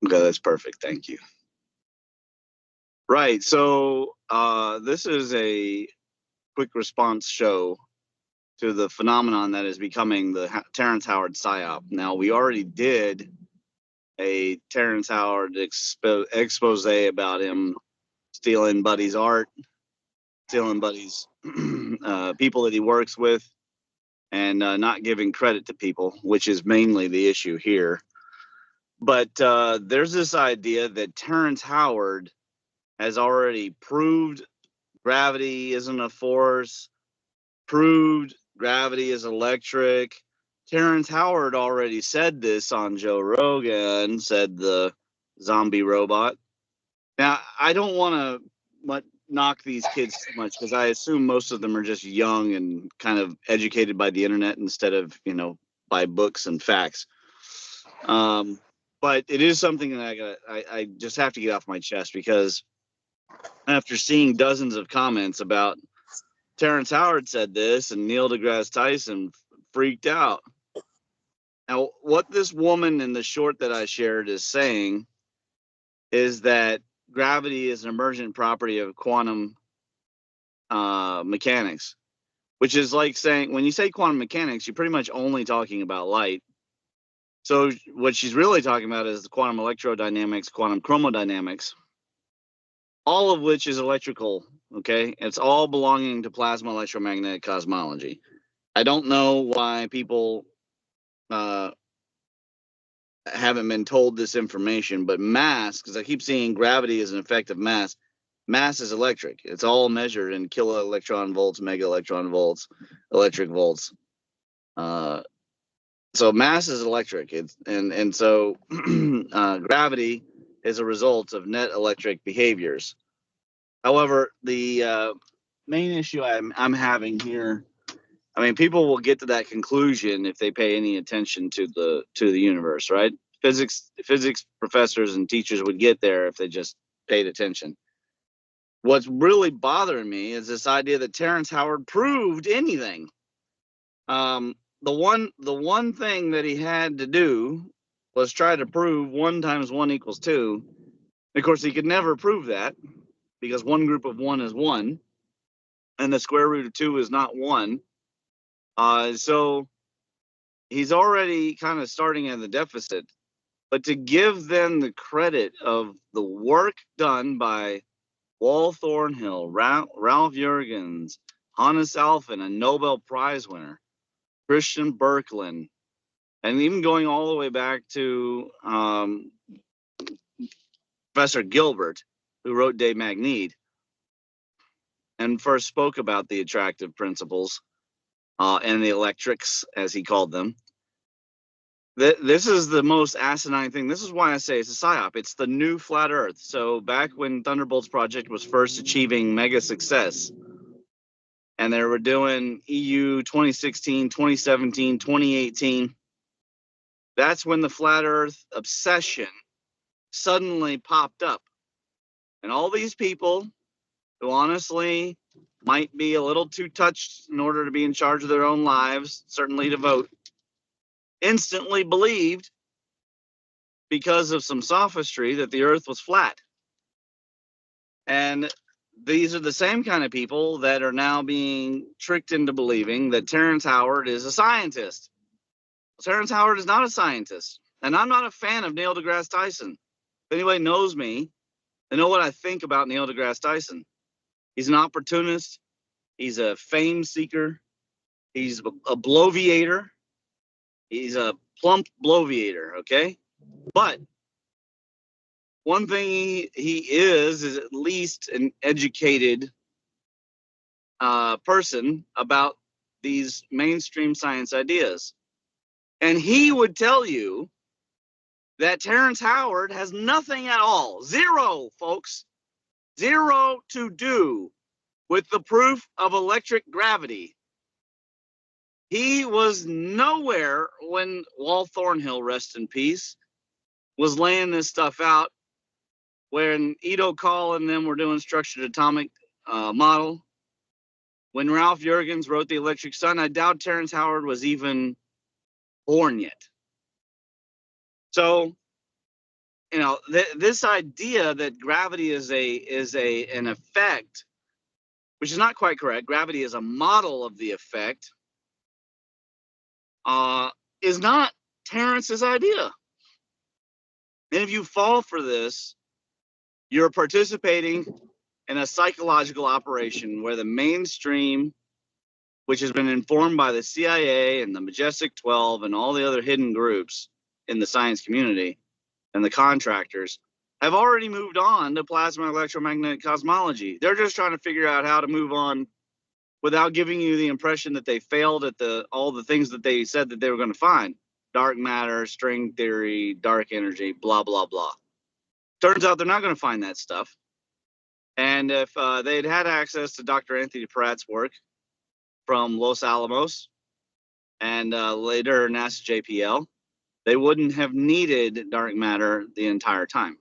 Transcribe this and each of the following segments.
Okay, that's perfect. Thank you. Right. So this is a quick response show to the phenomenon that is becoming the Terrence Howard psyop. Now, we already did a Terrence Howard expose about him stealing Buddy's art, stealing Buddy's people that he works with, and not giving credit to people, which is mainly the issue here. But there's this idea that Terrence Howard has already proved gravity isn't a force, proved gravity is electric. Terrence Howard already said this on Joe Rogan, said the zombie robot. Now, I don't want to knock these kids too much because I assume most of them are just young and kind of educated by the internet instead of, by books and facts. But it is something that I just have to get off my chest because after seeing dozens of comments about Terrence Howard said this and Neil deGrasse Tyson freaked out. Now, what this woman in the short that I shared is saying is that gravity is an emergent property of quantum mechanics, which is like saying, when you say quantum mechanics, you're pretty much only talking about light. So what she's really talking about is the quantum electrodynamics, quantum chromodynamics, all of which is electrical, okay? It's all belonging to plasma electromagnetic cosmology. I don't know why people haven't been told this information, but mass, because I keep seeing gravity as an effect of mass. Mass is electric. It's all measured in kilo electron volts, mega electron volts, electric volts. So mass is electric. So gravity is a result of net electric behaviors. However, the main issue I'm having here, I mean, people will get to that conclusion if they pay any attention to the universe, right? Physics professors and teachers would get there if they just paid attention. What's really bothering me is this idea that Terrence Howard proved anything. The one thing that he had to do was try to prove 1 × 1 = 2. Of course, he could never prove that because one group of 1 is 1, and the square root of 2 is not 1. So he's already kind of starting in the deficit. But to give them the credit of the work done by Wal Thornhill, Ralph Jurgens, Hannes Alphen, a Nobel Prize winner, Christian Birkeland, and even going all the way back to Professor Gilbert, who wrote De Magnete and first spoke about the attractive principles and the electrics, as he called them. This is the most asinine thing. This is why I say it's a psyop. It's the new flat Earth. So back when Thunderbolt's project was first achieving mega success, and they were doing EU 2016, 2017, 2018, that's when the flat Earth obsession suddenly popped up. And all these people who honestly might be a little too touched in order to be in charge of their own lives, certainly to vote, instantly believed, because of some sophistry, that the Earth was flat. And these are the same kind of people that are now being tricked into believing that Terrence Howard is a scientist. Terrence Howard is not a scientist. And I'm not a fan of Neil deGrasse Tyson. If anybody knows me, they know what I think about Neil deGrasse Tyson. He's an opportunist. He's a fame seeker. He's a bloviator. He's a plump bloviator, okay? But one thing he is at least an educated person about these mainstream science ideas. And he would tell you that Terrence Howard has nothing at all, zero, folks, zero to do with the proof of electric gravity. He was nowhere when Wal Thornhill, rest in peace, was laying this stuff out, when Ito Call and them were doing structured atomic model. When Ralph Jurgens wrote The Electric Sun, I doubt Terrence Howard was even born yet. So this idea that gravity is an effect, which is not quite correct. Gravity is a model of the effect, is not Terrence's idea. And if you fall for this, you're participating in a psychological operation where the mainstream, which has been informed by the CIA and the Majestic 12 and all the other hidden groups in the science community and the contractors, have already moved on to plasma electromagnetic cosmology. They're just trying to figure out how to move on without giving you the impression that they failed at all the things that they said that they were going to find. Dark matter, string theory, dark energy, blah, blah, blah. Turns out they're not going to find that stuff. And if they'd had access to Dr. Anthony Pratt's work from Los Alamos and later NASA JPL, they wouldn't have needed dark matter the entire time.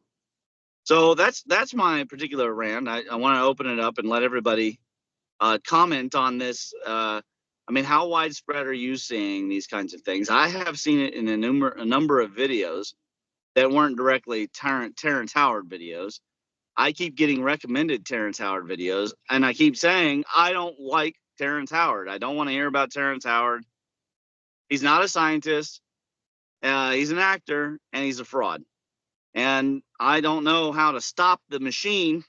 So that's my particular rant. I want to open it up and let everybody comment on this. I mean, how widespread are you seeing these kinds of things? I have seen it in a number of videos that weren't directly Terrence Howard videos. I keep getting recommended Terrence Howard videos, and I keep saying, I don't like Terrence Howard. I don't want to hear about Terrence Howard. He's not a scientist. He's an actor, and he's a fraud. And I don't know how to stop the machine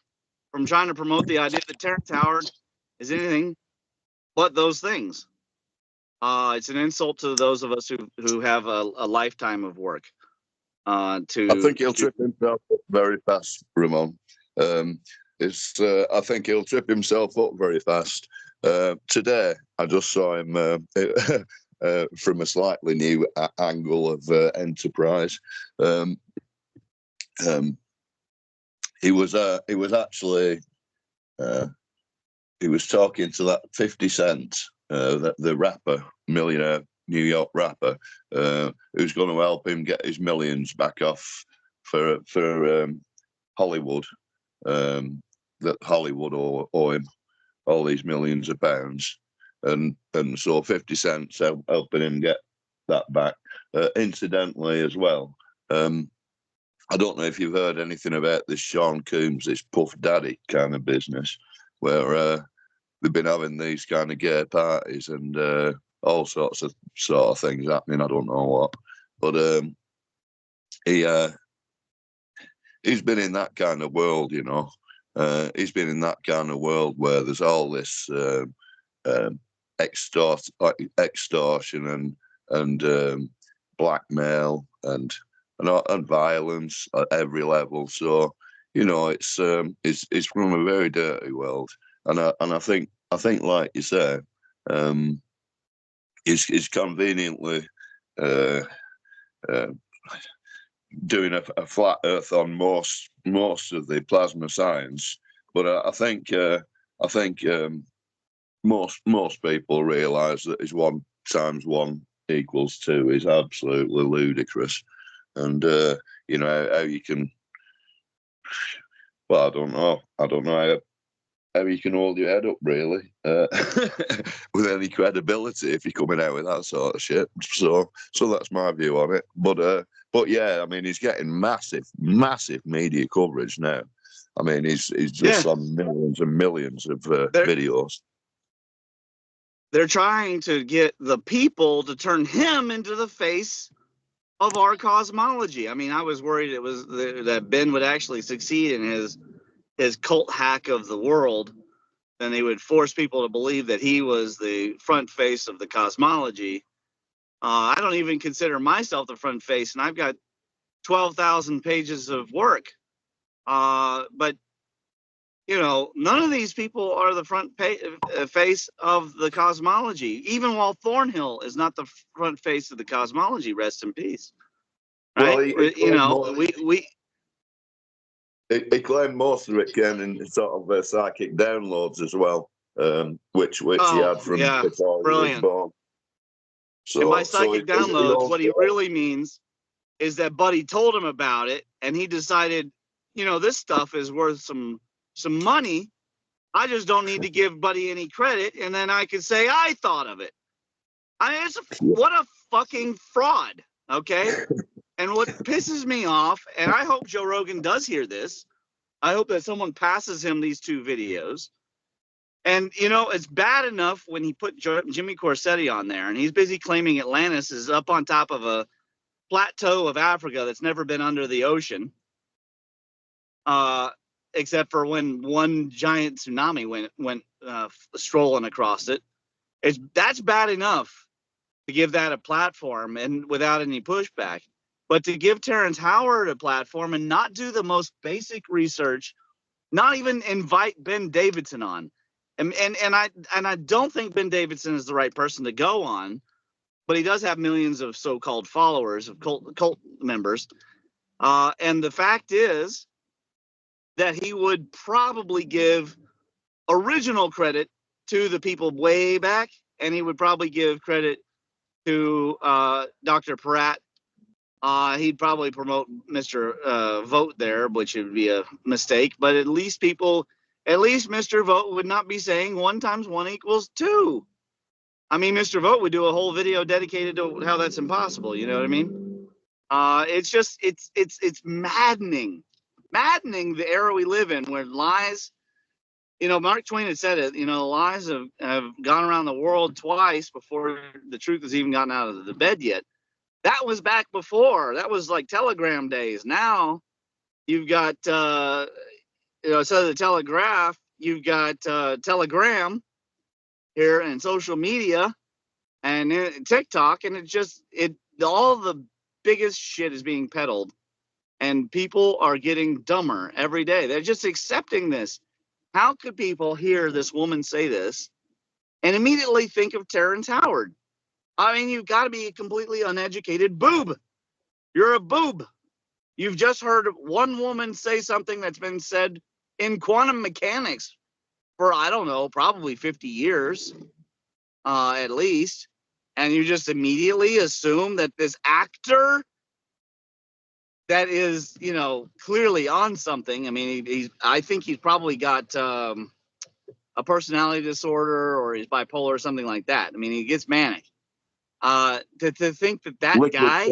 from trying to promote the idea that Terrence Howard is anything but those things. It's an insult to those of us who have a lifetime of work. I think he'll trip himself up very fast, Ramon. I think he'll trip himself up very fast. Today, I just saw him from a slightly new angle of Enterprise. He was talking to that 50 Cent, the rapper, millionaire New York rapper, who's going to help him get his millions back off for Hollywood. That Hollywood owe him all these millions of pounds, and so 50 Cent's helping him get that back. Incidentally, as well, I don't know if you've heard anything about this Sean Coombs, this Puff Daddy kind of business, where they've been having these kind of gay parties and all sorts of things happening. I don't know what, but he's been in that kind of world, you know. He's been in that kind of world where there's all this extortion and blackmail and violence at every level. So, you know, it's from a very dirty world, and I think like you say, is conveniently doing a flat Earth on most of the plasma science, but I think most people realise that his 1 × 1 = 2 is absolutely ludicrous, and you know how you can. Well, I don't know how you can hold your head up, really, with any credibility if you're coming out with that sort of shit. So that's my view on it. But yeah, I mean, he's getting massive media coverage now. I mean, he's just on millions and millions of videos. They're trying to get the people to turn him into the face of our cosmology. I mean, I was worried it was that Ben would actually succeed in his cult hack of the world, then they would force people to believe that he was the front face of the cosmology. I don't even consider myself the front face, and I've got 12,000 pages of work. But, you know, none of these people are the front face of the cosmology. Even while Thornhill is not the front face of the cosmology, rest in peace. Right? Well, He claimed most of it came in sort of psychic downloads as well, which he had from before he was born. So, and by psychic downloads, what he really means is that Buddy told him about it, and he decided, you know, this stuff is worth some money. I just don't need to give Buddy any credit, and then I could say I thought of it. What a fucking fraud, okay? And what pisses me off, and I hope Joe Rogan does hear this, I hope that someone passes him these 2 videos. And, you know, it's bad enough when he put Jimmy Corsetti on there, and he's busy claiming Atlantis is up on top of a plateau of Africa that's never been under the ocean, except for when one giant tsunami went strolling across it. That's bad enough to give that a platform and without any pushback. But to give Terrence Howard a platform and not do the most basic research, not even invite Ben Davidson on. And I don't think Ben Davidson is the right person to go on, but he does have millions of so-called followers, of cult members. And the fact is that he would probably give original credit to the people way back, and he would probably give credit to Dr. Pratt. He'd probably promote Mr. Vote there, which would be a mistake. But at least Mr. Vote would not be saying 1 × 1 = 2. I mean, Mr. Vote would do a whole video dedicated to how that's impossible. You know what I mean? It's just it's maddening the era we live in, where lies. You know, Mark Twain had said it. You know, lies have gone around the world twice before the truth has even gotten out of the bed yet. That was back before. That was like Telegram days. Now you've got, instead of the Telegraph, you've got Telegram here and social media and TikTok, and all the biggest shit is being peddled, and people are getting dumber every day. They're just accepting this. How could people hear this woman say this and immediately think of Terrence Howard? I mean, you've got to be a completely uneducated boob. You're a boob. You've just heard one woman say something that's been said in quantum mechanics for, I don't know, probably 50 years, at least. And you just immediately assume that this actor that is, you know, clearly on something. I mean, I think he's probably got a personality disorder, or he's bipolar or something like that. I mean, he gets manic. To think that guy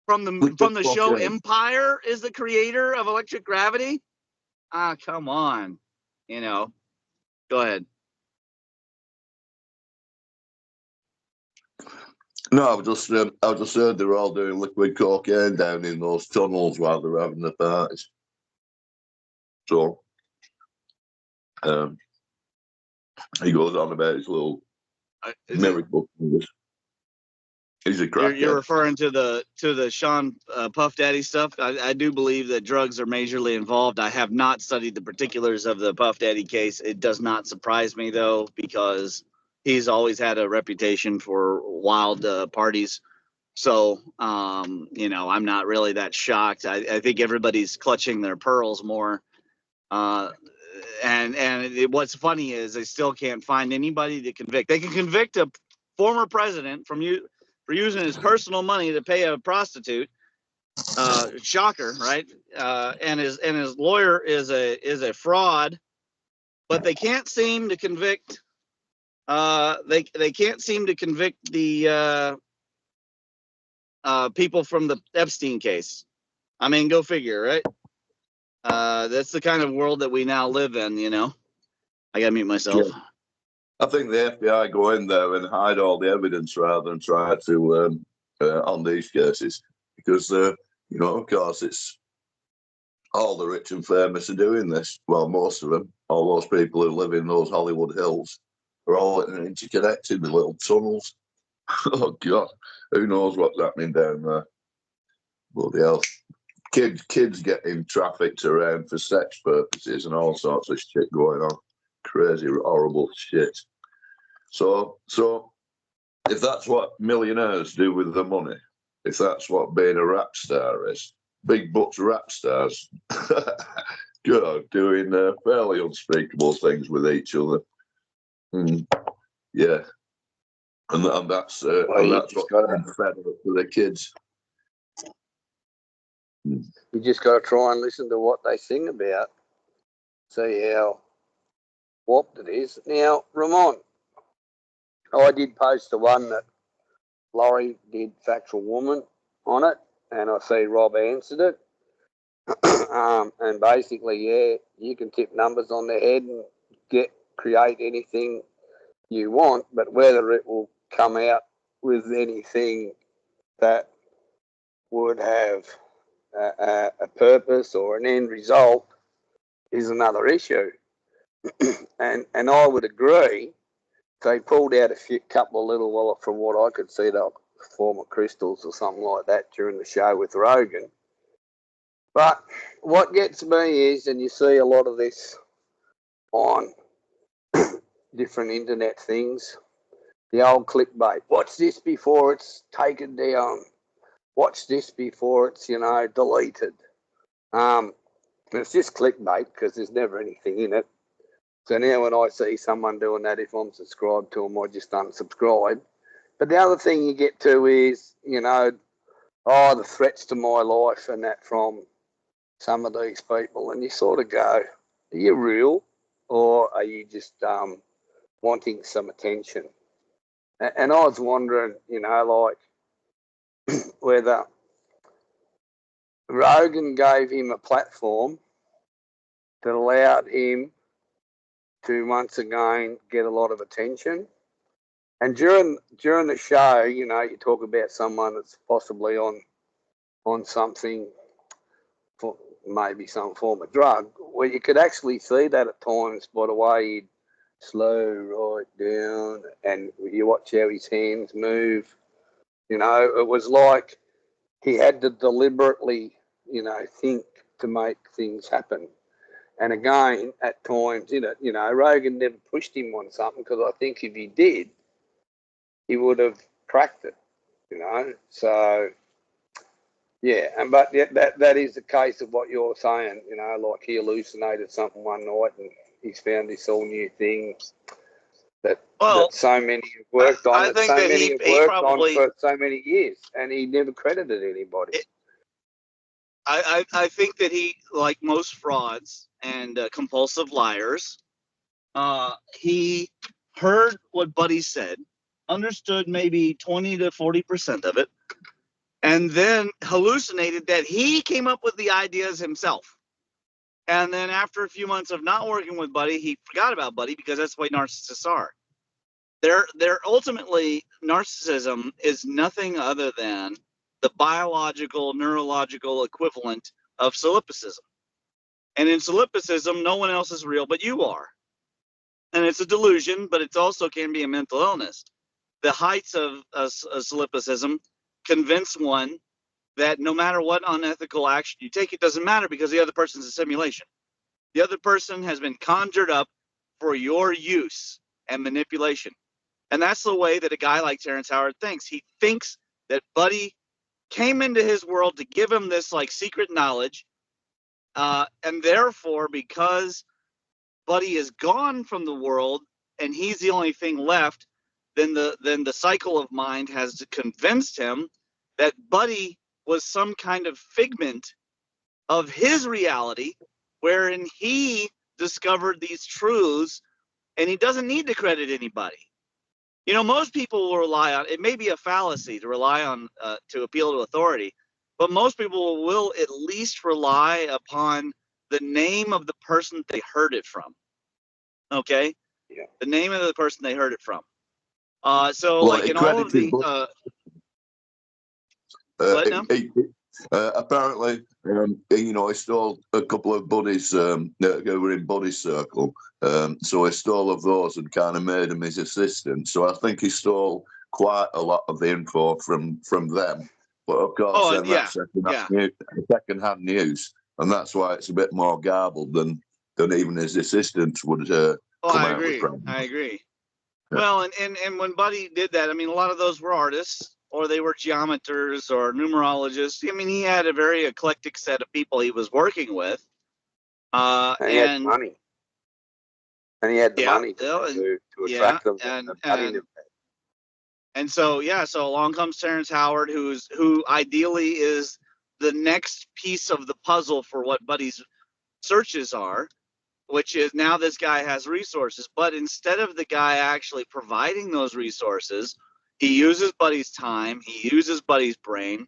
from the show Empire is the creator of electric gravity? Come on. You know, go ahead. No, I just heard they were all doing liquid cocaine down in those tunnels while they were having the parties. So he goes on about his little miracle. He's a crackhead. You're referring to the Sean Puff Daddy stuff. I do believe that drugs are majorly involved. I have not studied the particulars of the Puff Daddy case. It does not surprise me, though, because he's always had a reputation for wild parties. So, you know, I'm not really that shocked. I think everybody's clutching their pearls more. What's funny is they still can't find anybody to convict. They can convict a former president for using his personal money to pay a prostitute. Shocker, right? And his lawyer is a fraud, but they can't seem to convict. They can't seem to convict the people from the Epstein case. I mean, go figure, right? That's the kind of world that we now live in, you know. I gotta mute myself. Yeah. I think the FBI go in there and hide all the evidence rather than try to on these cases, because you know, of course, it's all the rich and famous are doing this. Well, most of them, all those people who live in those Hollywood hills, are all interconnected with little tunnels. Oh God, who knows what's happening down there? Bloody hell. Kids getting trafficked around for sex purposes and all sorts of shit going on. Crazy, horrible shit. So if that's what millionaires do with their money, if that's what being a rap star is, big bucks rap stars, doing fairly unspeakable things with each other. Yeah, and that's what I'm fed up for the kids. You just got to try and listen to what they sing about, see how warped it is. Now, Ramon, I did post the one that Laurie did, Factual Woman, on it, and I see Rob answered it. And basically, yeah, you can tip numbers on their head and create anything you want, but whether it will come out with anything that would have a purpose or an end result is another issue. and I would agree. They pulled out a couple of little, well, from what I could see, they'll form of crystals or something like that during the show with Rogan. But what gets me is, and you see a lot of this on different internet things, the old clickbait. Watch this before it's taken down. Watch this before it's, deleted. It's just clickbait because there's never anything in it. So now when I see someone doing that, if I'm subscribed to them, I just unsubscribe. But the other thing you get to is, the threats to my life and that from some of these people. And you sort of go, are you real or are you just wanting some attention? And I was wondering, whether Rogan gave him a platform that allowed him to once again get a lot of attention. And during the show, you talk about someone that's possibly on something, for maybe some form of drug, where you could actually see that at times by the way he'd slow right down and you watch how his hands move. It was like he had to deliberately, think to make things happen. And again, at times, Rogan never pushed him on something because I think if he did, he would have cracked it, So, yeah, but that is the case of what you're saying, like he hallucinated something one night and he's found this all new thing that so many have worked on, for so many years, and he never credited anybody. I think that he, like most frauds and compulsive liars, he heard what Buddy said, understood maybe 20 to 40% of it, and then hallucinated that he came up with the ideas himself. And then after a few months of not working with Buddy, he forgot about Buddy because that's the way narcissists are. They're ultimately, narcissism is nothing other than the biological, neurological equivalent of solipsism. And in solipsism, no one else is real but you are. And it's a delusion, but it also can be a mental illness. The heights of solipsism convince one that no matter what unethical action you take, it doesn't matter because the other person's a simulation. The other person has been conjured up for your use and manipulation. And that's the way that a guy like Terrence Howard thinks. He thinks that Buddy came into his world to give him this like secret knowledge. And therefore, because Buddy is gone from the world and he's the only thing left, then the cycle of mind has convinced him that Buddy was some kind of figment of his reality, wherein he discovered these truths and he doesn't need to credit anybody. Most people will rely on, it may be a fallacy to rely on, to appeal to authority, but most people will at least rely upon the name of the person they heard it from. Okay? Yeah. The name of the person they heard it from. So, well, like in all of the... apparently, he stole a couple of buddies that were in Buddy's circle. So he stole of those and kind of made him his assistant. So I think he stole quite a lot of the info from them. But of course, that's second-hand news, and that's why it's a bit more garbled than even his assistants would come out with. I agree. Yeah. Well, and when Buddy did that, I mean, a lot of those were artists, or they were geometers or numerologists. I mean, he had a very eclectic set of people he was working with. And he had money. And he had the money to attract them. And so along comes Terrence Howard, who ideally is the next piece of the puzzle for what Buddy's searches are, which is now this guy has resources. But instead of the guy actually providing those resources, he uses Buddy's time, he uses Buddy's brain,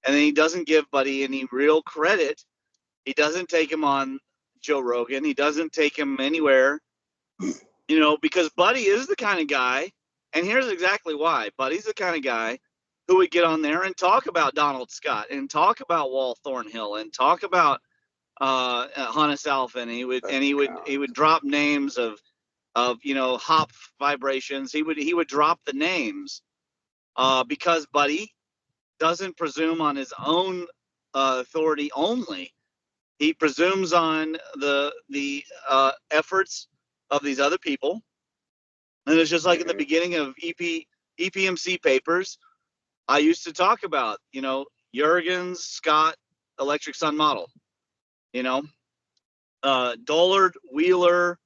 and then he doesn't give Buddy any real credit. He doesn't take him on Joe Rogan. He doesn't take him anywhere, because Buddy is the kind of guy, and here's exactly why. Buddy's the kind of guy who would get on there and talk about Donald Scott and talk about Walt Thornhill and talk about Hannes Alpha, and he would drop names of hop vibrations. He would drop the names because Buddy doesn't presume on his own authority only. He presumes on the efforts of these other people. And it's just like in the beginning of EPMC papers, I used to talk about, Jurgens, Scott, electric sun model, Dollard, Wheeler,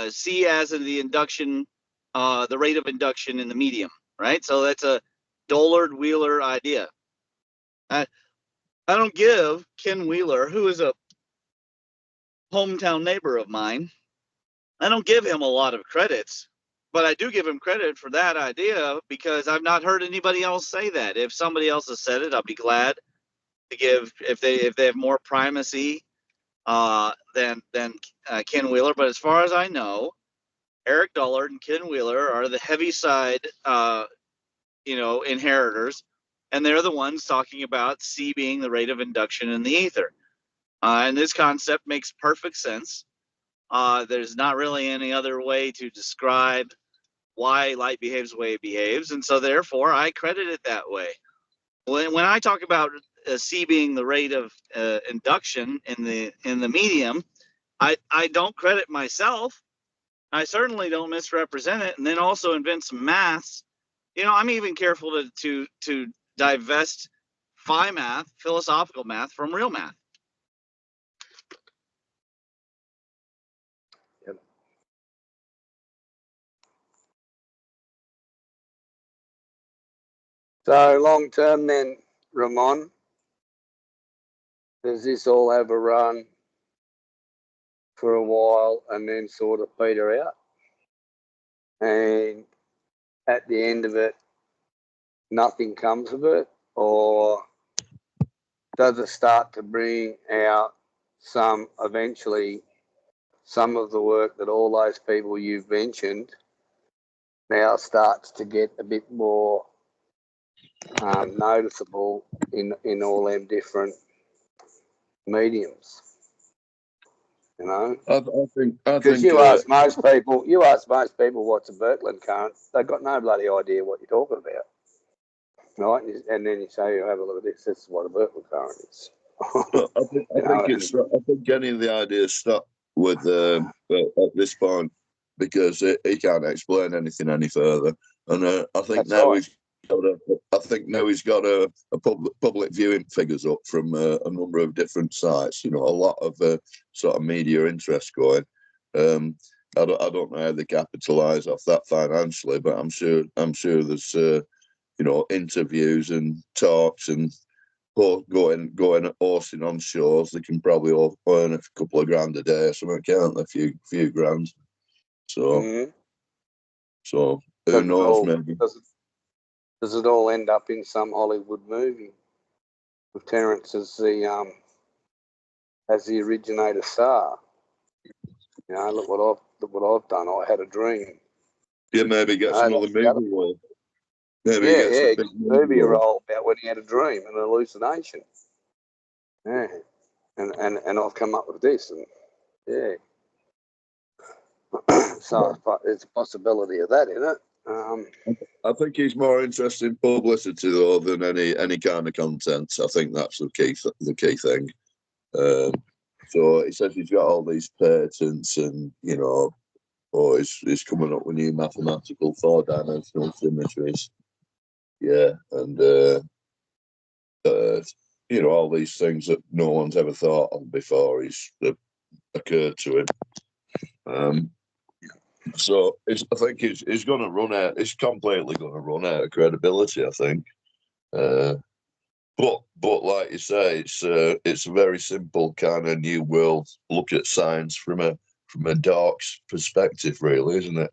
C as in the induction, the rate of induction in the medium, right? So that's a Dollard Wheeler idea. I don't give Ken Wheeler, who is a hometown neighbor of mine, I don't give him a lot of credits, but I do give him credit for that idea because I've not heard anybody else say that. If somebody else has said it, I'll be glad to give, if they have more primacy than Ken Wheeler. But as far as I know, Eric Dollard and Ken Wheeler are the heavy side, inheritors, and they're the ones talking about C being the rate of induction in the ether. And this concept makes perfect sense. There's not really any other way to describe why light behaves the way it behaves, and so therefore I credit it that way. When I talk about C being the rate of induction in the medium, I don't credit myself. I certainly don't misrepresent it, and then also invent some maths. I'm even careful to divest phi math, philosophical math, from real math. So long term then, Ramon, does this all have a run for a while and then sort of peter out? And at the end of it, nothing comes of it? Or does it start to bring out eventually some of the work that all those people you've mentioned now starts to get a bit more noticeable in all them different mediums? I think Because you ask most people what's a Birkeland current, they've got no bloody idea what you're talking about, right? And then you say, have a look at this. This is what a Birkeland current is. I think any of the ideas stop with at this point because he can't explain anything any further, and I think he's got a public viewing figures up from a number of different sites. A lot of sort of media interest going. I don't know how they capitalise off that financially, but I'm sure there's interviews and talks and going horsing on shows. They can probably all earn a couple of grand a day or something, can't they? A few grand. So who knows? Maybe. Does it all end up in some Hollywood movie with Terrence as the originator star? Look what I've done. I had a dream. Yeah, maybe get another movie role. Maybe get a movie role about when he had a dream, an hallucination. Yeah, and I've come up with this, and yeah. So it's a possibility of that, isn't it? I think he's more interested in publicity though than any kind of content. I think that's the key thing. So he says he's got all these patents, and he's coming up with new mathematical four-dimensional symmetries. Yeah, and all these things that no one's ever thought of before occurred to him. So I think he's going to run out. He's completely going to run out of credibility, I think. But like you say, it's a very simple kind of new world look at science from a dark perspective, really, isn't it?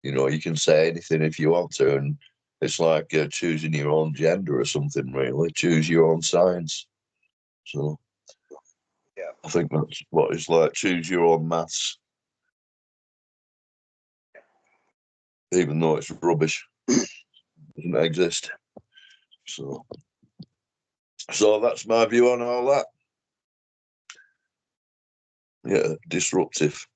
You can say anything if you want to, and it's like choosing your own gender or something, really. Choose your own science. So, yeah, I think that's what it's like. Choose your own maths, even though it's rubbish. Doesn't exist. So that's my view on all that. Yeah, disruptive.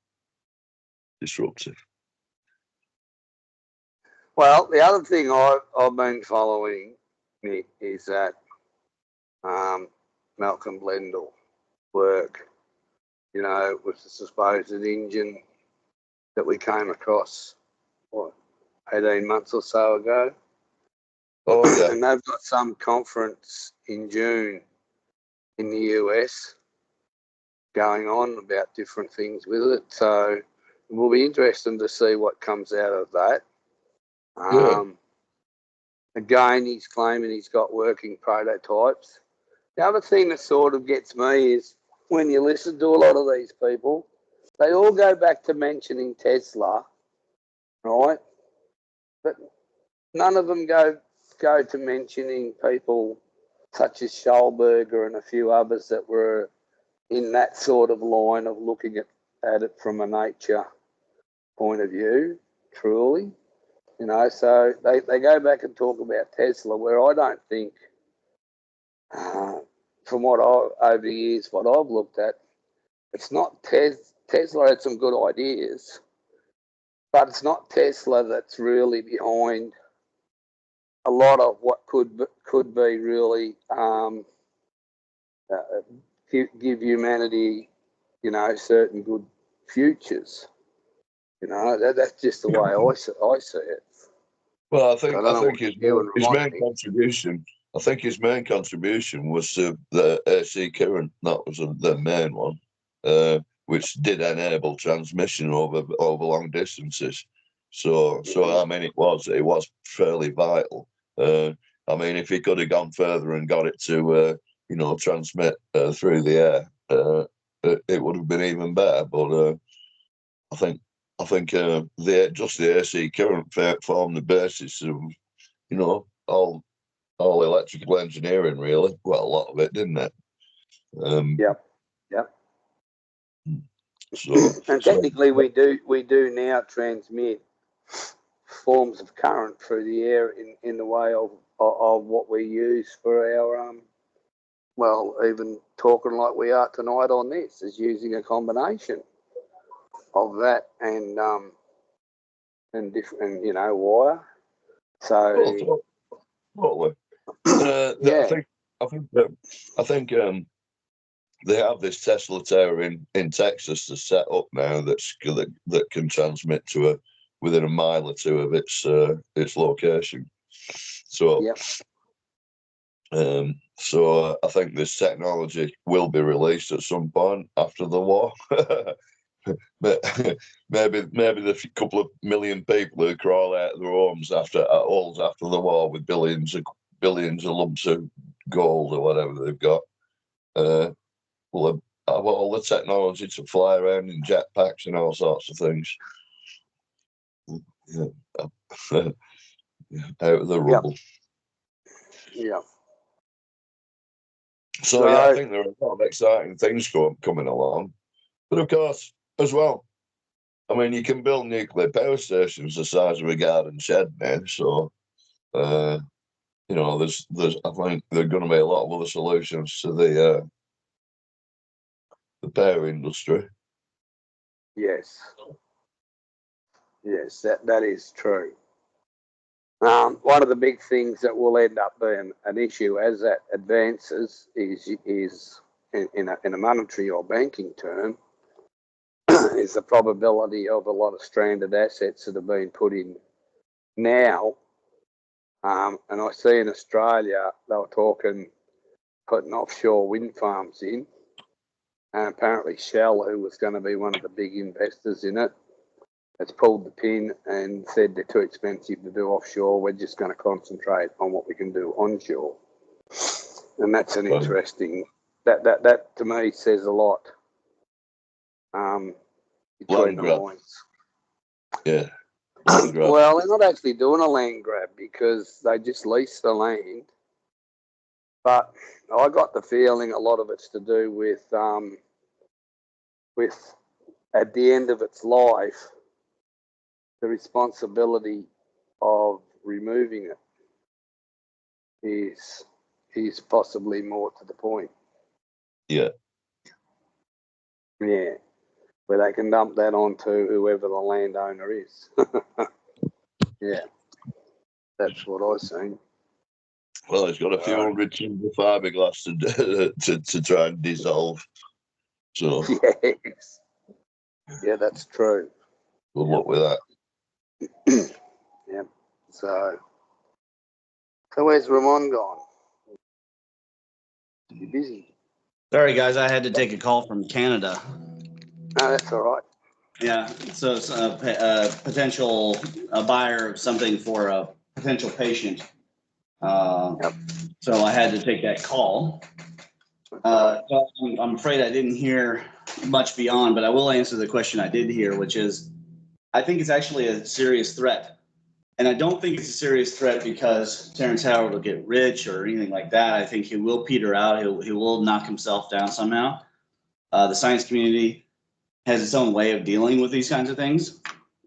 Well, the other thing I've been following, Nick, is that Malcolm Blendell work, you know, with the supposed engine that we came across, 18 months or so ago. Oh, yeah. And they've got some conference in June in the US going on about different things with it. So it will be interesting to see what comes out of that. Again, he's claiming he's got working prototypes. The other thing that sort of gets me is when you listen to a lot of these people, they all go back to mentioning Tesla, right? But none of them go to mentioning people such as Schulberger and a few others that were in that sort of line of looking at it from a nature point of view, truly. You know, so they go back and talk about Tesla, where I don't think, from over the years, what I've looked at, it's not Tesla had some good ideas, but it's not Tesla that's really behind a lot of what could be really give humanity, you know, certain good futures. You know, that's just the way I see it. Well, I think his main me. contribution. I think his main contribution was the AC current. That was the main one, which did enable transmission over long distances. So I mean, it was fairly vital. I mean, if he could have gone further and got it to transmit through the air, it would have been even better. But I think the AC current formed the basis of all electrical engineering, really. Well, a lot of it, didn't it? Yep. And So technically, we do now transmit forms of current through the air in the way of what we use for our well, even talking like we are tonight on this is using a combination of that and different, wire. So totally. yeah. I think they have this Tesla tower in Texas to set up now that can transmit to within a mile or two of its location. So, yep. So I think this technology will be released at some point after the war. But maybe the couple of million people who crawl out of their homes after the war with billions of lumps of gold or whatever they've got will have all the technology to fly around in jetpacks and all sorts of things. Out of the rubble. Yeah. So yeah, I think there are a lot of exciting things coming along. But of course, as well, I mean, you can build nuclear power stations the size of a garden shed now. So, there's I think there are going to be a lot of other solutions to the power industry. Yes, that is true. One of the big things that will end up being an issue as that advances is in a monetary or banking term is the probability of a lot of stranded assets that have been put in now. And I see in Australia they were talking putting offshore wind farms in, and apparently Shell, who was going to be one of the big investors in it, has pulled the pin and said they're too expensive to do offshore. We're just going to concentrate on what we can do onshore. And that's an interesting, that to me says a lot between the lines. Yeah. Well, they're not actually doing a land grab because they just lease the land. But I got the feeling a lot of it's to do with at the end of its life, the responsibility of removing it is possibly more to the point. Yeah. Yeah. Where they can dump that onto whoever the landowner is. Yeah. That's what I seen. Well, it's got a few hundred tons of fiberglass to try and dissolve. So Yes. Yeah, that's true. good luck with that. Yeah. So where's Ramon gone? You busy? Sorry, guys, I had to take a call from Canada. No, that's all right. Yeah, so it's a potential buyer of something for a potential patient. Yep. So I had to take that call. So I'm afraid I didn't hear much beyond, but I will answer the question I did hear, which is, I think it's actually a serious threat. And I don't think it's a serious threat because Terrence Howard will get rich or anything like that. I think he will peter out. He will knock himself down somehow. The science community has its own way of dealing with these kinds of things.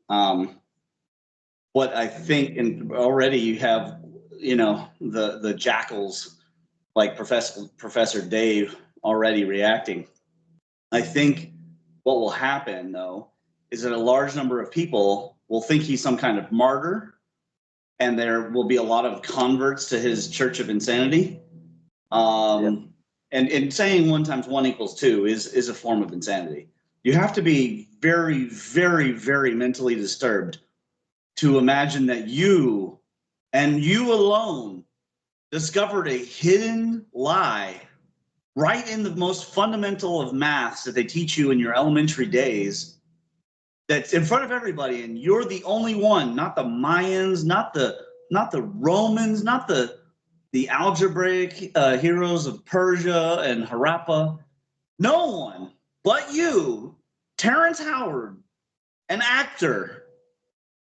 What I think, and already you have, the jackals like Professor Dave already reacting. I think what will happen, though, is that a large number of people will think he's some kind of martyr, and there will be a lot of converts to his Church of Insanity. And saying 1 × 1 = 2 is a form of insanity. You have to be very, very, very mentally disturbed to imagine that you and you alone discovered a hidden lie right in the most fundamental of maths that they teach you in your elementary days, that's in front of everybody, and you're the only one, not the Mayans, not the Romans, not the algebraic heroes of Persia and Harappa. No one but you, Terrence Howard, an actor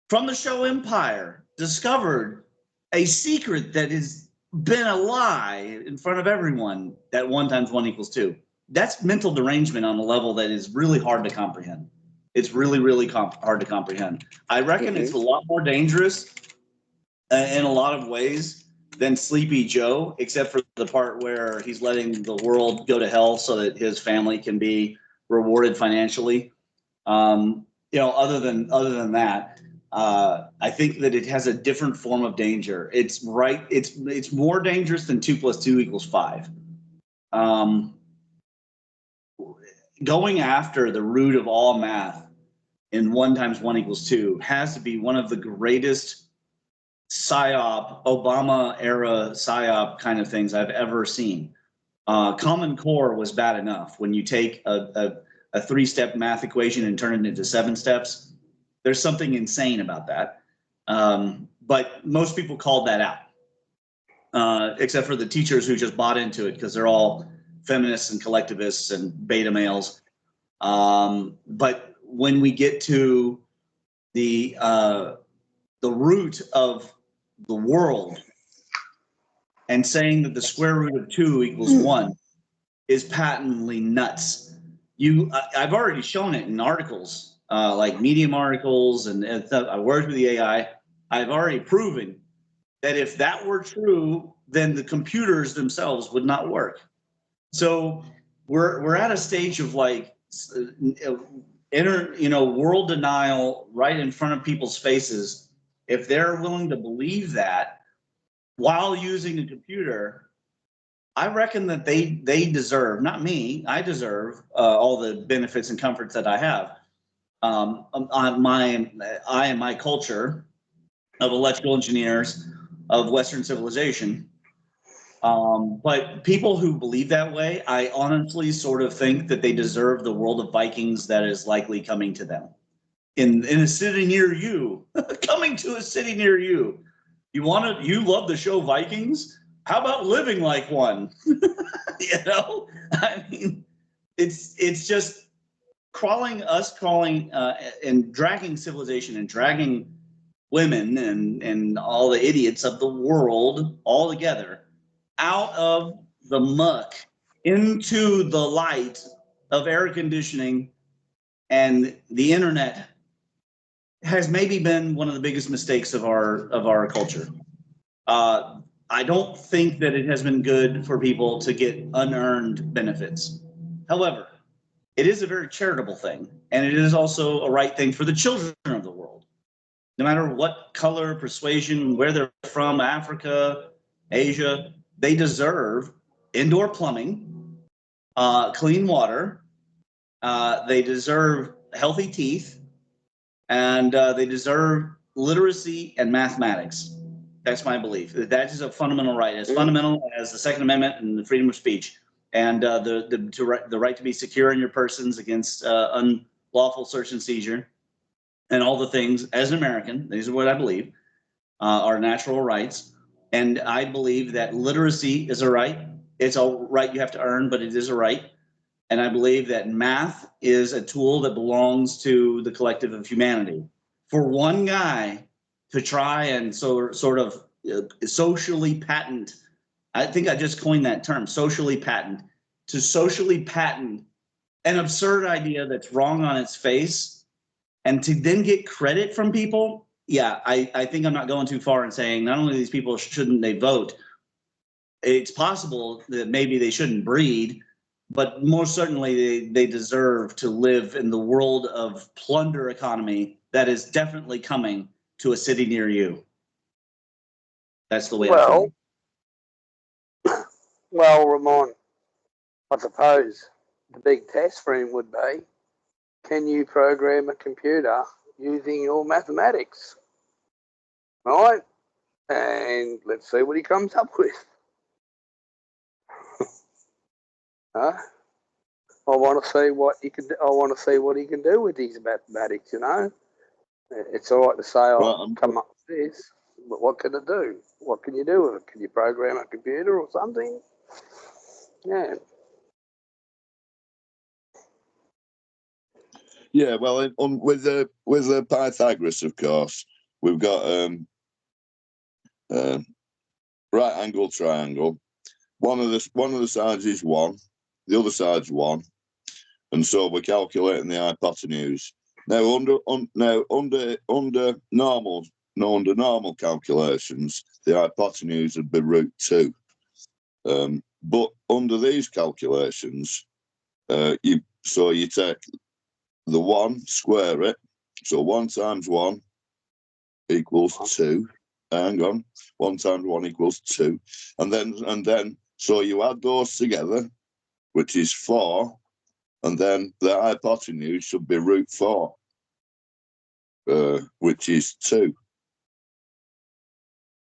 from the show Empire, discovered a secret that has been a lie in front of everyone, that 1 × 1 = 2. That's mental derangement on a level that is really hard to comprehend. It's really, really hard to comprehend. I reckon it's a lot more dangerous in a lot of ways than Sleepy Joe, except for the part where he's letting the world go to hell so that his family can be rewarded financially. Other than that, I think that it has a different form of danger. It's more dangerous than 2 + 2 = 5. Going after the root of all math in 1 × 1 = 2 has to be one of the greatest PSYOP, Obama era PSYOP kind of things I've ever seen. Common Core was bad enough. When you take a 3-step math equation and turn it into 7 steps, there's something insane about that. But most people called that out, except for the teachers who just bought into it because they're all feminists and collectivists and beta males. But when we get to the root of the world and saying that the square root of 2 = 1 is patently nuts. I've already shown it in articles, like Medium articles, and I worked with the AI. I've already proven that if that were true, then the computers themselves would not work. So we're at a stage of world denial right in front of people's faces. If they're willing to believe that while using a computer, I reckon that they deserve, not me, I deserve all the benefits and comforts that I have. I and my culture of electrical engineers of Western civilization. But people who believe that way, I honestly sort of think that they deserve the world of Vikings that is likely coming to them in a city near you, coming to a city near you. You love the show Vikings? How about living like one? I mean, it's just crawling and dragging civilization and dragging women and all the idiots of the world all together out of the muck into the light of air conditioning and the internet has maybe been one of the biggest mistakes of our culture. I don't think that it has been good for people to get unearned benefits. However, it is a very charitable thing, and it is also a right thing for the children of the world. No matter what color, persuasion, where they're from, Africa, Asia, they deserve indoor plumbing, clean water, they deserve healthy teeth, and they deserve literacy and mathematics. That's my belief. That is a fundamental right, as fundamental as the Second Amendment and the freedom of speech, and the right to be secure in your persons against unlawful search and seizure, and all the things. As an American, these are what I believe are natural rights, and I believe that literacy is a right. It's a right you have to earn, but it is a right. And I believe that math is a tool that belongs to the collective of humanity. For one guy to try and sort of socially patent, I think I just coined that term, socially patent, to socially patent an absurd idea that's wrong on its face and to then get credit from people. Yeah, I think I'm not going too far in saying not only these people shouldn't they vote, it's possible that maybe they shouldn't breed, but more certainly they deserve to live in the world of plunder economy that is definitely coming to a city near you. That's the way I feel. Well, Ramon, I suppose the big test for him would be, can you program a computer using your mathematics? Right? And let's see what he comes up with. Huh? I want to see what he can. I want to see what he can do with his mathematics. You know, it's all right to say, "Oh, come up with this," but what can it do? What can you do with it? Can you program a computer or something? Yeah. Yeah, well, with the Pythagoras, of course, we've got right angle triangle. One of the sides is 1, the other side's 1, and so we're calculating the hypotenuse. Now under normal calculations, the hypotenuse would be √2. But under these calculations, you take the 1, square it. So 1 times 1 equals 2. Hang on. 1 times 1 equals 2. And then so you add those together, which is 4, and then the hypotenuse should be √4, which is 2,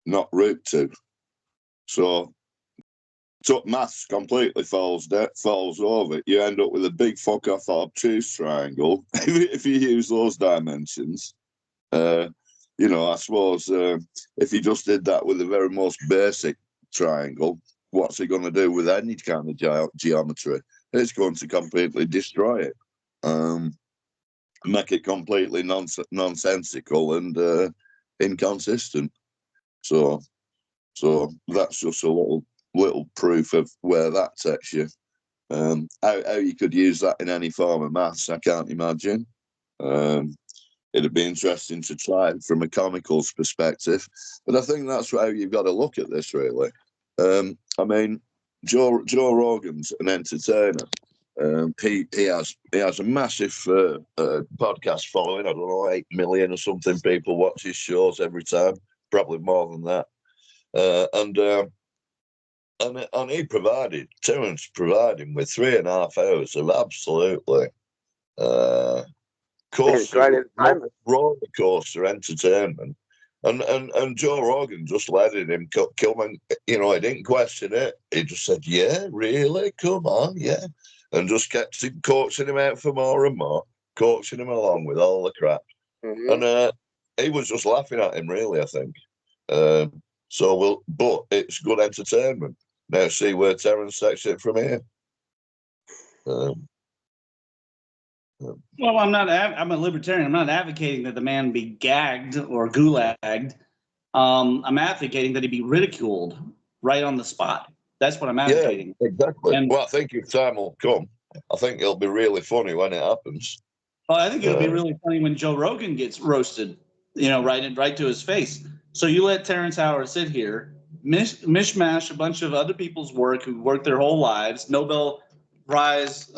not √2. So maths completely falls over. You end up with a big fuck off obtuse triangle if you use those dimensions. I suppose if you just did that with the very most basic triangle, what's it going to do with any kind of geometry? It's going to completely destroy it, make it completely nonsensical and inconsistent. So that's just a little proof of where that takes you. How you could use that in any form of maths, I can't imagine. It'd be interesting to try it from a comical's perspective, but I think that's how you've got to look at this, really. I mean, Joe Rogan's an entertainer. He has a massive podcast following. I don't know, 8 million or something people watch his shows every time, probably more than that. And he Terrence provided him with 3.5 hours of absolutely roller coaster entertainment. And Joe Rogan just letting him kill him. He didn't question it. He just said, "Yeah, really? Come on, yeah," and just kept coaxing him out for more and more, coaxing him along with all the crap. Mm-hmm. And he was just laughing at him, really, I think. But it's good entertainment. Now see where Terrence takes it from here. Well, I'm a libertarian. I'm not advocating that the man be gagged or gulagged. I'm advocating that he be ridiculed right on the spot. That's what I'm advocating. Yeah, exactly. And, well, I think your time will come. I think it'll be really funny when it happens. well, I think it'll be really funny when Joe Rogan gets roasted, right to his face. So you let Terrence Howard sit here, mishmash a bunch of other people's work who worked their whole lives, Nobel Prize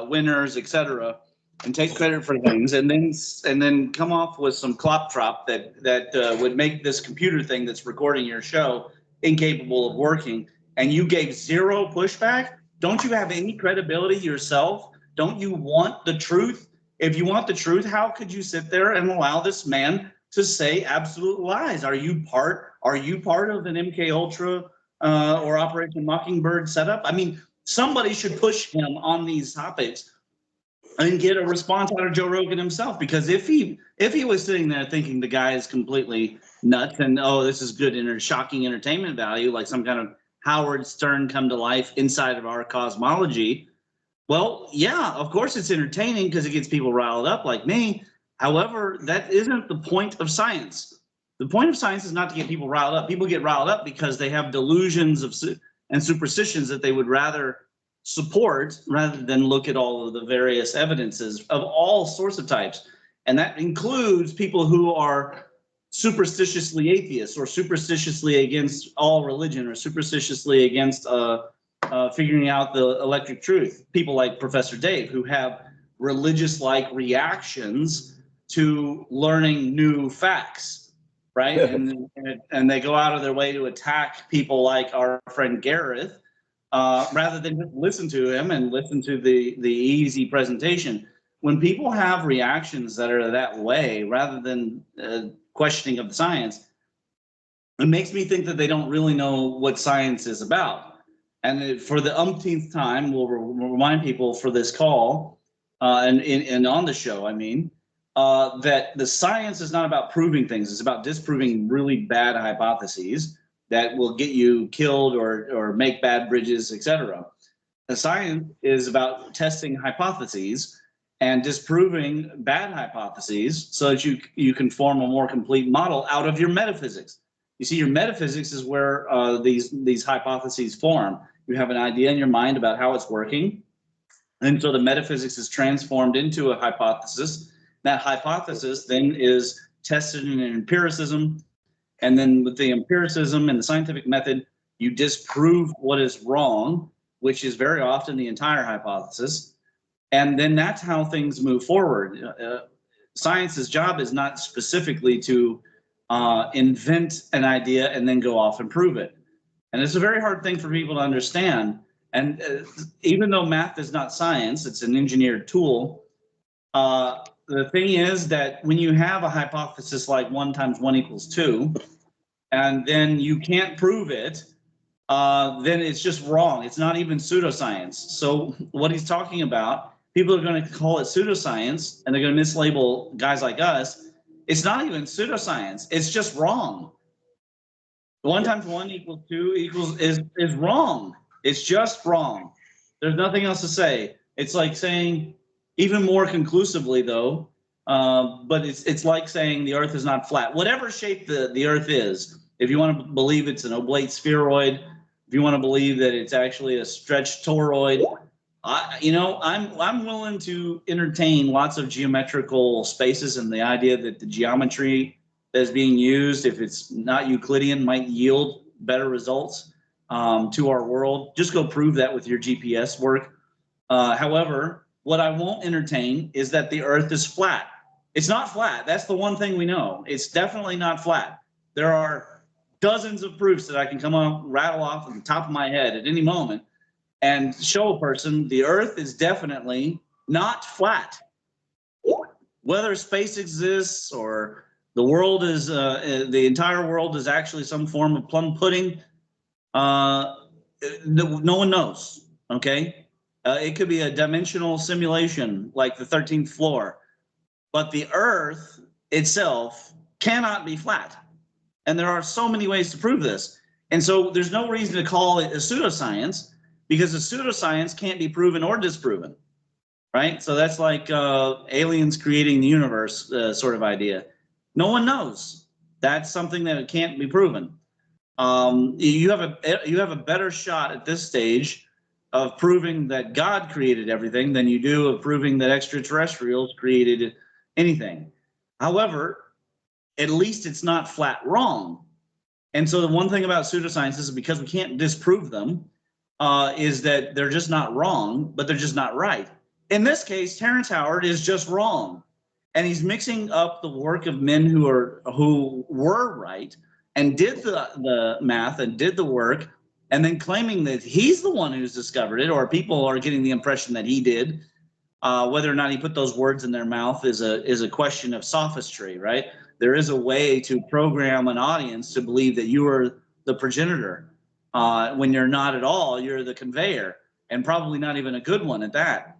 winners, etc., and take credit for things, and then come off with some clop-trop that would make this computer thing that's recording your show incapable of working, and you gave zero pushback. Don't you have any credibility yourself? Don't you want the truth? If you want the truth, how could you sit there and allow this man to say absolute lies? Are you part of an MK Ultra or Operation Mockingbird setup? I mean, somebody should push him on these topics and get a response out of Joe Rogan himself. Because if he was sitting there thinking the guy is completely nuts and this is good shocking entertainment value, like some kind of Howard Stern come to life inside of our cosmology, well, yeah, of course it's entertaining because it gets people riled up like me. However, that isn't the point of science. The point of science is not to get people riled up. People get riled up because they have delusions and superstitions that they would rather support rather than look at all of the various evidences of all sorts of types. And that includes people who are superstitiously atheists or superstitiously against all religion or superstitiously against figuring out the electric truth. People like Professor Dave who have religious-like reactions to learning new facts, right? And they go out of their way to attack people like our friend Gareth, rather than just listen to him and listen to the easy presentation. When people have reactions that are that way, rather than questioning of the science, it makes me think that they don't really know what science is about. And for the umpteenth time, we'll remind people for this call and on the show, that the science is not about proving things. It's about disproving really bad hypotheses that will get you killed or make bad bridges, etc. The science is about testing hypotheses and disproving bad hypotheses so that you can form a more complete model out of your metaphysics. You see, your metaphysics is where these hypotheses form. You have an idea in your mind about how it's working, and so the metaphysics is transformed into a hypothesis. That hypothesis then is tested in an empiricism. And then with the empiricism and the scientific method, you disprove what is wrong, which is very often the entire hypothesis. And then that's how things move forward. Science's job is not specifically to invent an idea and then go off and prove it. And it's a very hard thing for people to understand. And even though math is not science, it's an engineered tool. The thing is that when you have a hypothesis like 1 × 1 = 2, and then you can't prove it, then it's just wrong. It's not even pseudoscience. So what he's talking about, people are going to call it pseudoscience, and they're going to mislabel guys like us. It's not even pseudoscience. It's just wrong. 1 × 1 = 2 is wrong. It's just wrong. There's nothing else to say. It's like saying, even more conclusively though, but it's like saying the Earth is not flat. Whatever shape the Earth is, if you want to believe it's an oblate spheroid, if you want to believe that it's actually a stretched toroid, I'm willing to entertain lots of geometrical spaces and the idea that the geometry that is being used, if it's not Euclidean, might yield better results to our world. Just go prove that with your GPS work. However, what I won't entertain is that the Earth is flat. It's not flat. That's the one thing we know. It's definitely not flat. There are dozens of proofs that I can rattle off at the top of my head at any moment and show a person the Earth is definitely not flat. Whether space exists or the world is, the entire world is actually some form of plum pudding, no one knows, okay? It could be a dimensional simulation like the 13th floor, but the Earth itself cannot be flat. And there are so many ways to prove this. And so there's no reason to call it a pseudoscience, because a pseudoscience can't be proven or disproven. right? So that's like aliens creating the universe sort of idea. No one knows. That's something that can't be proven. You have a better shot at this stage of proving that God created everything than you do of proving that extraterrestrials created anything. However, at least it's not flat wrong. And so the one thing about pseudosciences is because we can't disprove them, is that they're just not wrong, but they're just not right. In this case, Terrence Howard is just wrong, and he's mixing up the work of men who were right and did the math and did the work, and then claiming that he's the one who's discovered it, or people are getting the impression that he did. Whether or not he put those words in their mouth is a question of sophistry, right? There is a way to program an audience to believe that you are the progenitor when you're not at all. You're the conveyor, and probably not even a good one at that.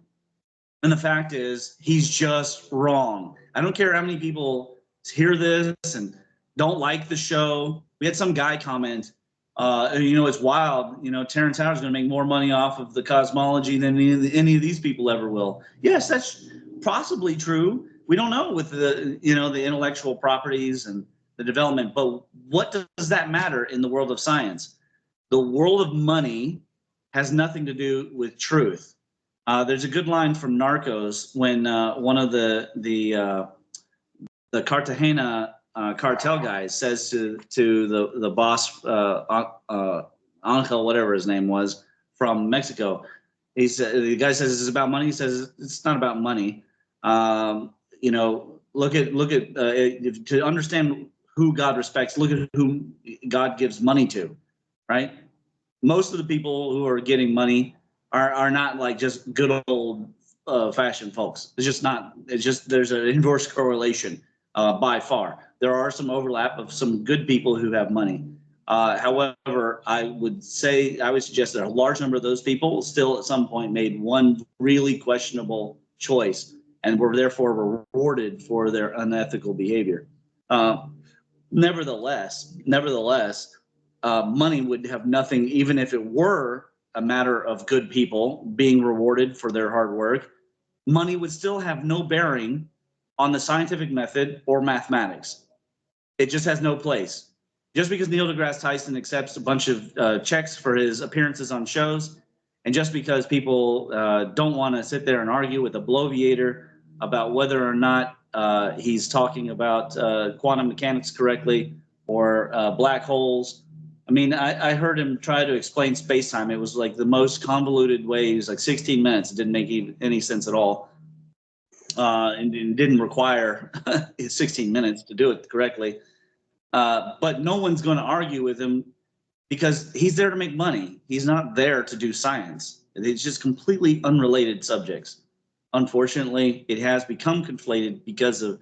And the fact is, he's just wrong. I don't care how many people hear this and don't like the show. We had some guy comment, it's wild. Terrence Howard's going to make more money off of the cosmology than any of these people ever will. Yes, that's possibly true. We don't know with the intellectual properties and the development, but what does that matter in the world of science? The world of money has nothing to do with truth. There's a good line from Narcos when one of the Cartagena cartel guys says to the boss, Angel, whatever his name was, from Mexico. The guy says, "Is it about money?" He says, "It's not about money. Look at to understand who God respects. Look at who God gives money to, right? Most of the people who are getting money are not like just good old fashioned folks. It's just not. It's just there's an inverse correlation by far. There are some overlap of some good people who have money. However, I would suggest that a large number of those people still at some point made one really questionable choice and were therefore rewarded for their unethical behavior. Nevertheless, money would have nothing, even if it were a matter of good people being rewarded for their hard work, money would still have no bearing on the scientific method or mathematics. It just has no place. Just because Neil deGrasse Tyson accepts a bunch of checks for his appearances on shows, and just because people don't want to sit there and argue with a bloviator about whether or not he's talking about quantum mechanics correctly or black holes. I mean, I heard him try to explain space-time. It was like the most convoluted way. It was like 16 minutes. It didn't make any sense at all. And didn't require 16 minutes to do it correctly. But no one's going to argue with him because he's there to make money. He's not there to do science. It's just completely unrelated subjects. Unfortunately, it has become conflated because of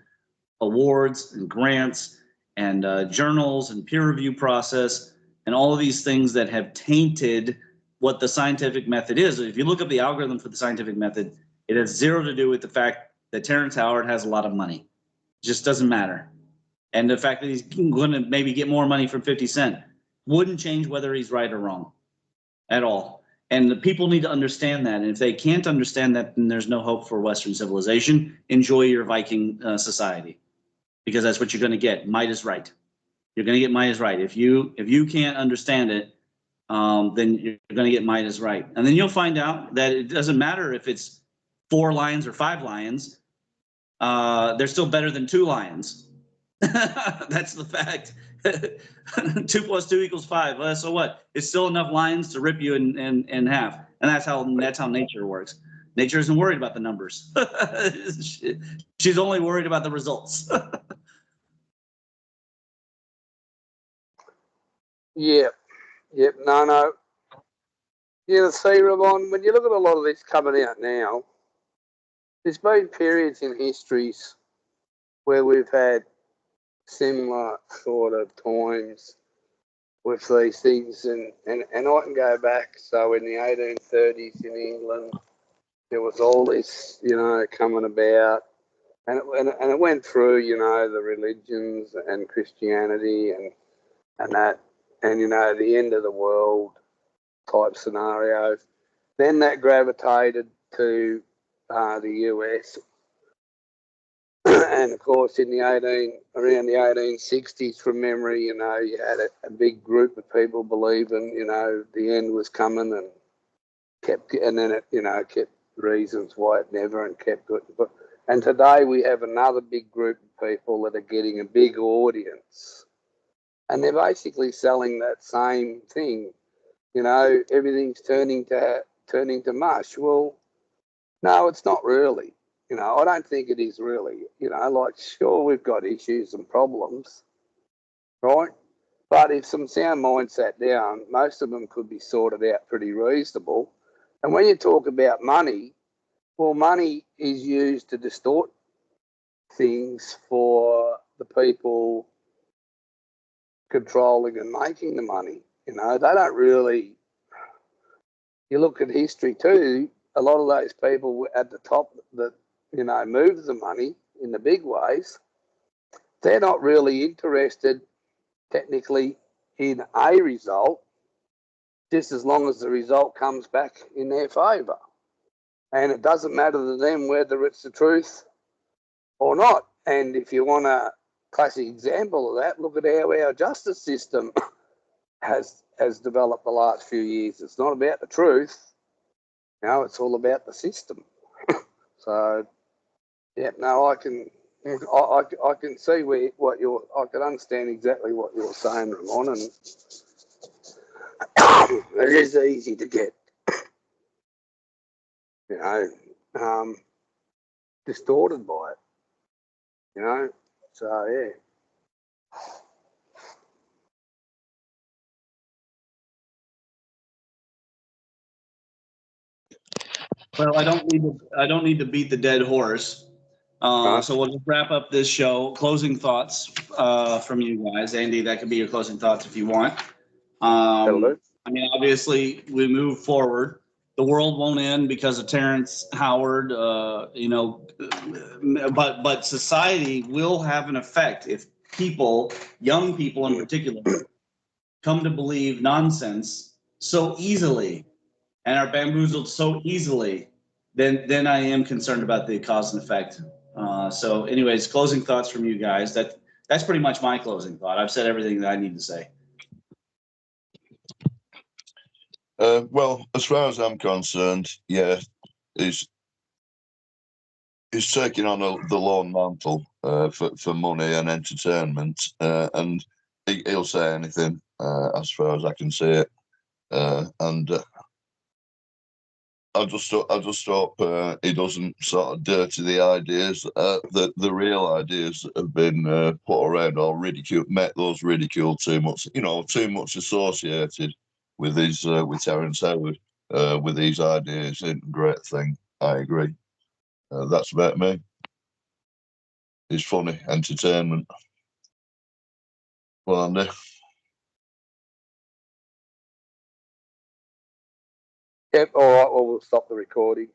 awards and grants and journals and peer review process and all of these things that have tainted what the scientific method is. If you look up the algorithm for the scientific method, it has zero to do with the fact that Terrence Howard has a lot of money. It just doesn't matter. And the fact that he's going to maybe get more money from 50 Cent wouldn't change whether he's right or wrong at all. And the people need to understand that. And if they can't understand that, then there's no hope for Western civilization. Enjoy your Viking society, because that's what you're going to get. Might is right. You're going to get might is right. If you can't understand it, then you're going to get might is right. And then you'll find out that it doesn't matter if it's 4 lions or 5 lions. They're still better than 2 lions. That's the fact. 2 + 2 = 5. Well, so what? It's still enough lions to rip you in half. And that's how nature works. Nature isn't worried about the numbers. She's only worried about the results. Yep. No. See, Ramon, when you look at a lot of this coming out now, there's been periods in histories where we've had similar sort of times with these things, and I can go back. So in the 1830s in England, there was all this, coming about, and it went through, the religions and Christianity and that, and the end of the world type scenarios. Then that gravitated to the US. And of course, around the 1860s, from memory, you know, you had a big group of people believing, you know, the end was coming, and then it, you know, kept reasons why it never, and kept good. And today we have another big group of people that are getting a big audience, and they're basically selling that same thing. You know, everything's turning to mush. Well, no, it's not really. You know, I don't think it is really. You know, like, sure, we've got issues and problems, right? But if some sound mind sat down, most of them could be sorted out pretty reasonable. And when you talk about money, well, money is used to distort things for the people controlling and making the money. You know, they don't really. You look at history too, a lot of those people at the top that, you know, move the money in the big ways, they're not really interested technically in a result, just as long as the result comes back in their favour. And it doesn't matter to them whether it's the truth or not. And if you want a classic example of that, look at how our justice system has developed the last few years. It's not about the truth. No, it's all about the system. So, yeah, no, I can see I can understand exactly what you're saying, Ramon, and it is easy to get, you know, distorted by it, you know. So yeah. Well, I don't need to beat the dead horse. So we'll just wrap up this show. Closing thoughts from you guys. Andy, that could be your closing thoughts if you want. I mean, obviously, we move forward. The world won't end because of Terrence Howard, you know, but society will have an effect if people, young people in particular, come to believe nonsense so easily and are bamboozled so easily. Then I am concerned about the cause and effect. So, anyways, closing thoughts from you guys. That's pretty much my closing thought. I've said everything that I need to say. Well, as far as I'm concerned, yeah, he's taking on the lone mantle for money and entertainment, and he'll say anything as far as I can see it. And I just hope he doesn't sort of dirty the ideas, the real ideas that have been put around or ridiculed, make those ridicule too much, you know, too much associated with his with Terrence Howard, with these ideas. Isn't a great thing. I agree. That's about me. It's funny entertainment. Well, Andy. Yep. All right. Well, we'll stop the recording.